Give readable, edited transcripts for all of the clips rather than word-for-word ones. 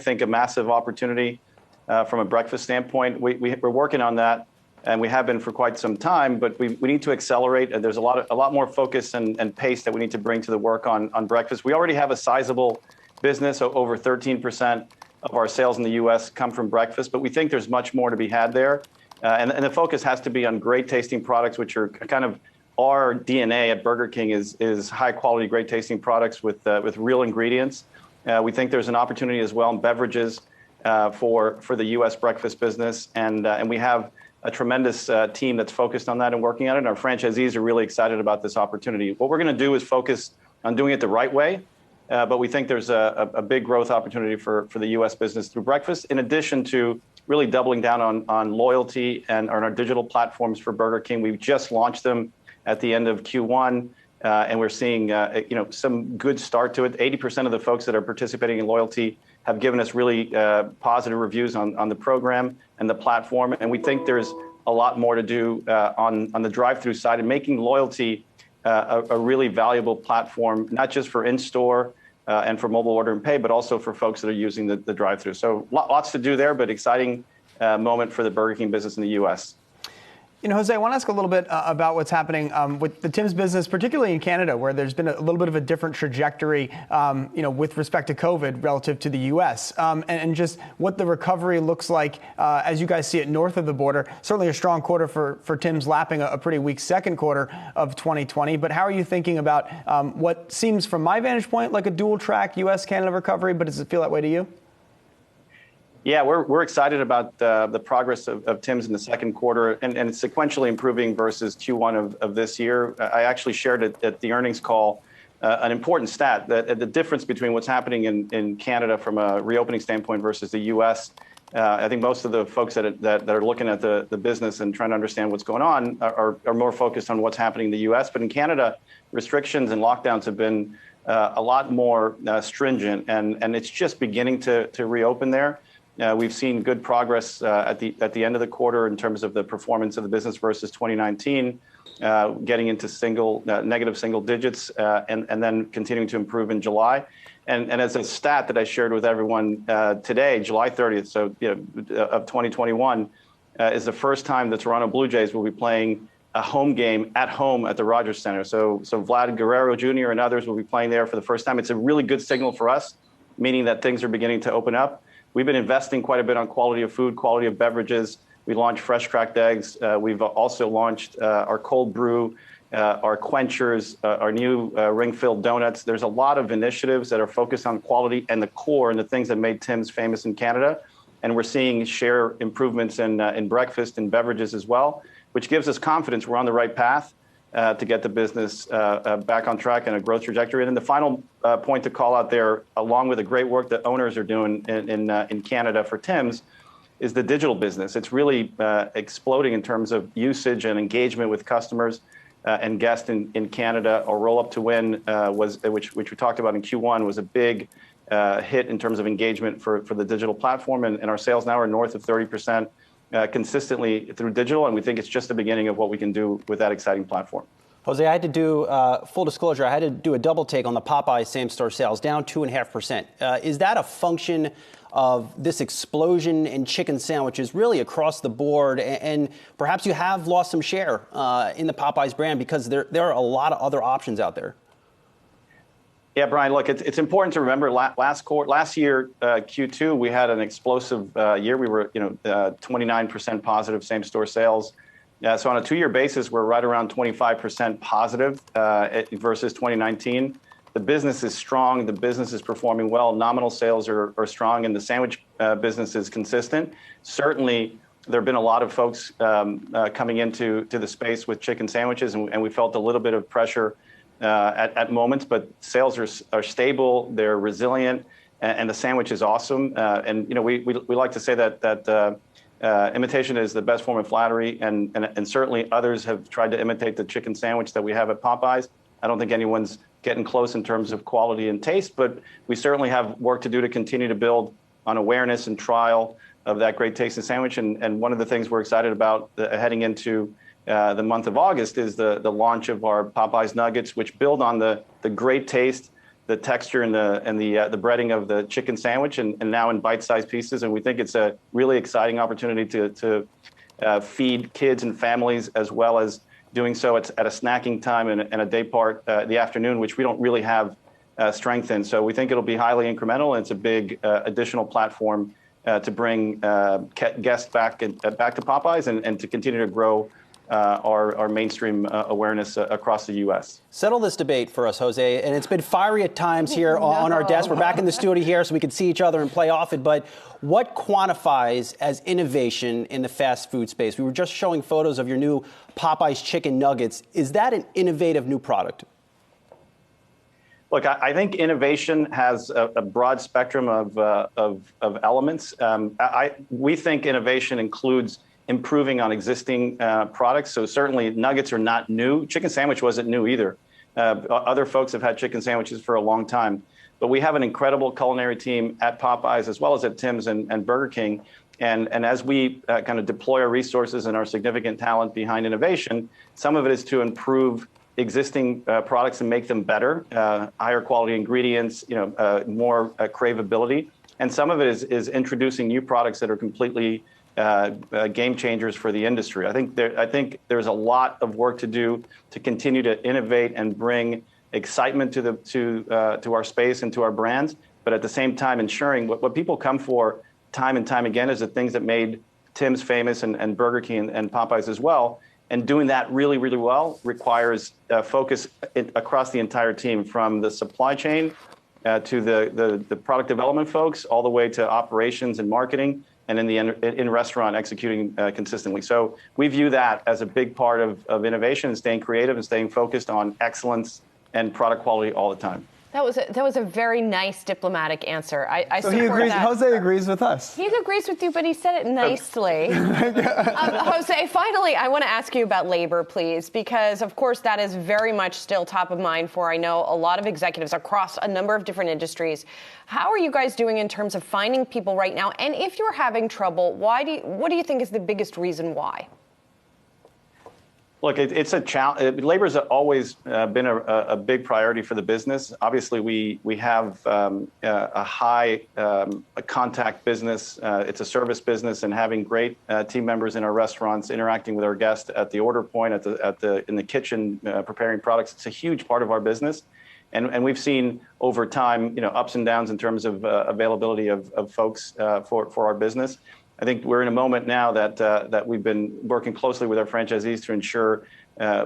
think, a massive opportunity from a breakfast standpoint. We're working on that, and we have been for quite some time, but we need to accelerate. And there's a lot more focus and pace that we need to bring to the work on breakfast. We already have a sizable business. Over 13% of our sales in the U.S. come from breakfast, but we think there's much more to be had there. And the focus has to be on great tasting products, which are kind of our DNA at Burger King is high quality, great tasting products with real ingredients. We think there's an opportunity as well in beverages for the U.S. breakfast business, and we have a tremendous team that's focused on that and working on it. And our franchisees are really excited about this opportunity. What we're going to do is focus on doing it the right way, but we think there's a big growth opportunity for the U.S. business through breakfast, in addition to really doubling down on loyalty and on our digital platforms for Burger King. We just launched them at the end of Q1, and we're seeing some good start to it. 80% of the folks that are participating in loyalty have given us really positive reviews on the program and the platform, and we think there's a lot more to do on the drive-through side and making loyalty a really valuable platform, not just for in-store and for mobile order and pay, but also for folks that are using the drive-through. So lots to do there, but exciting moment for the Burger King business in the U.S. Jose, I want to ask a little bit about what's happening with the Tim's business, particularly in Canada, where there's been a little bit of a different trajectory, with respect to COVID relative to the U.S. And just what the recovery looks like as you guys see it north of the border. Certainly a strong quarter for Tim's, lapping a pretty weak second quarter of 2020. But how are you thinking about what seems, from my vantage point, like a dual track U.S.-Canada recovery, but does it feel that way to you? Yeah, we're excited about the progress of Tim's in the second quarter and sequentially improving versus Q1 of this year. I actually shared at the earnings call an important stat, that the difference between what's happening in Canada from a reopening standpoint versus the U.S. I think most of the folks that are looking at the business and trying to understand what's going on are more focused on what's happening in the U.S. But in Canada, restrictions and lockdowns have been a lot more stringent, and it's just beginning to reopen there. We've seen good progress at the end of the quarter in terms of the performance of the business versus 2019, getting into negative single digits, and then continuing to improve in July. And as a stat that I shared with everyone today, July 30th, so of 2021, is the first time the Toronto Blue Jays will be playing a home game at home at the Rogers Centre. So Vlad Guerrero Jr. and others will be playing there for the first time. It's a really good signal for us, meaning that things are beginning to open up. We've been investing quite a bit on quality of food, quality of beverages. We launched fresh cracked eggs. We've also launched our cold brew, our quenchers, our new ring-filled donuts. There's a lot of initiatives that are focused on quality and the core and the things that made Tim's famous in Canada. And we're seeing share improvements in breakfast and beverages as well, which gives us confidence we're on the right path to get the business back on track and a growth trajectory. And then the final point to call out there, along with the great work that owners are doing in Canada for Tim's, is the digital business. It's really exploding in terms of usage and engagement with customers and guests in Canada. Our Roll Up to Win, which we talked about in Q1, was a big hit in terms of engagement for the digital platform. And our sales now are north of 30%. Consistently through digital, and we think it's just the beginning of what we can do with that exciting platform. Jose, I had to do, full disclosure, I had to do a double take on the Popeyes same-store sales, down 2.5%. Is that a function of this explosion in chicken sandwiches really across the board? And perhaps you have lost some share in the Popeyes brand because there are a lot of other options out there. Yeah, Brian, look, it's important to remember last year, Q2, we had an explosive year. We were 29% positive same-store sales. So on a 2-year basis, we're right around 25% positive versus 2019. The business is strong. The business is performing well. Nominal sales are strong, and the sandwich business is consistent. Certainly, there have been a lot of folks coming into the space with chicken sandwiches, and we felt a little bit of pressure at moments, but sales are stable, they're resilient, and the sandwich is awesome. And we like to say that imitation is the best form of flattery, and certainly others have tried to imitate the chicken sandwich that we have at Popeyes. I don't think anyone's getting close in terms of quality and taste, but we certainly have work to do to continue to build on awareness and trial of that great tasting sandwich. And one of the things we're excited about heading into the month of August is the launch of our Popeyes nuggets, which build on the great taste the texture and the breading of the chicken sandwich, and now in bite-sized pieces. And we think it's a really exciting opportunity to feed kids and families, as well as doing so at a snacking time and a day part, the afternoon, which we don't really have strength in. So we think it'll be highly incremental, and it's a big additional platform to bring guests back to Popeyes and to continue to grow our mainstream awareness across the U.S. Settle this debate for us, Jose. And it's been fiery at times here on our desk. We're back in the studio here so we can see each other and play off it. But what quantifies as innovation in the fast food space? We were just showing photos of your new Popeyes chicken nuggets. Is that an innovative new product? Look, I think innovation has a broad spectrum of elements. We think innovation includes improving on existing products. So certainly nuggets are not new. Chicken sandwich wasn't new either. Other folks have had chicken sandwiches for a long time. But we have an incredible culinary team at Popeyes as well as at Tim's and Burger King. And as we kind of deploy our resources and our significant talent behind innovation, some of it is to improve existing products and make them better, higher quality ingredients, more craveability. And some of it is introducing new products that are completely game changers for the industry. I think there's a lot of work to do to continue to innovate and bring excitement to our space and to our brands, but at the same time ensuring what people come for time and time again is the things that made Tim's famous and Burger King and Popeyes as well. And doing that really, really well requires focus across the entire team, from the supply chain to the product development folks, all the way to operations and marketing, and in restaurant executing consistently. So we view that as a big part of innovation, and staying creative and staying focused on excellence and product quality all the time. That was a very nice diplomatic answer. I so support he agrees. that. Jose agrees with us. He agrees with you, but he said it nicely. Jose, finally, I want to ask you about labor, please, because of course that is very much still top of mind for, I know, a lot of executives across a number of different industries. How are you guys doing in terms of finding people right now? And if you're having trouble, what do you think is the biggest reason why? Look, it's a challenge. Labor has always been a big priority for the business. Obviously, we have a high contact business. It's a service business, and having great team members in our restaurants, interacting with our guests at the order point, in the kitchen, preparing products. It's a huge part of our business, and we've seen over time, ups and downs in terms of availability of folks for our business. I think we're in a moment now that we've been working closely with our franchisees to ensure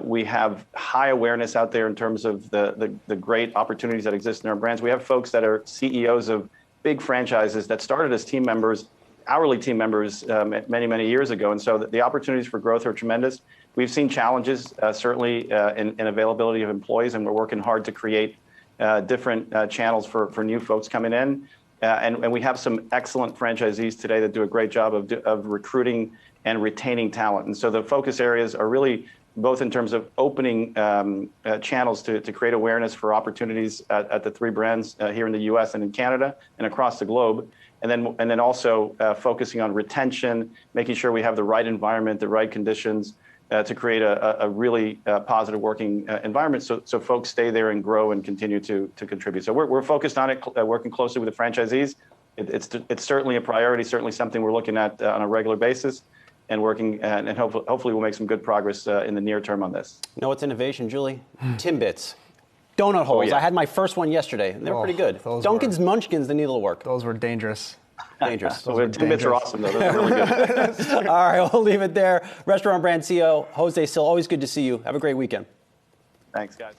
we have high awareness out there in terms of the great opportunities that exist in our brands. We have folks that are CEOs of big franchises that started as team members, hourly team members many, many years ago. And so the opportunities for growth are tremendous. We've seen challenges, certainly in availability of employees, and we're working hard to create different channels for new folks coming in. And we have some excellent franchisees today that do a great job of recruiting and retaining talent. And so the focus areas are really both in terms of opening channels to create awareness for opportunities at the three brands here in the U.S. and in Canada and across the globe. And then also focusing on retention, making sure we have the right environment, the right conditions to create a really positive working environment so folks stay there and grow and continue to contribute. So we're focused on it, working closely with the franchisees. It's certainly a priority, certainly something we're looking at on a regular basis, and working, and hopefully we'll make some good progress in the near term on this. You know what's innovation, Julie? Timbits. Donut holes. Yeah. I had my first one yesterday, and they were pretty good. Dunkin's Munchkins, they need a little work. Those were dangerous. Dangerous. Timbits are awesome, though. Those are really good. All right, we'll leave it there. Restaurant Brand CEO, Jose Sill, always good to see you. Have a great weekend. Thanks, guys.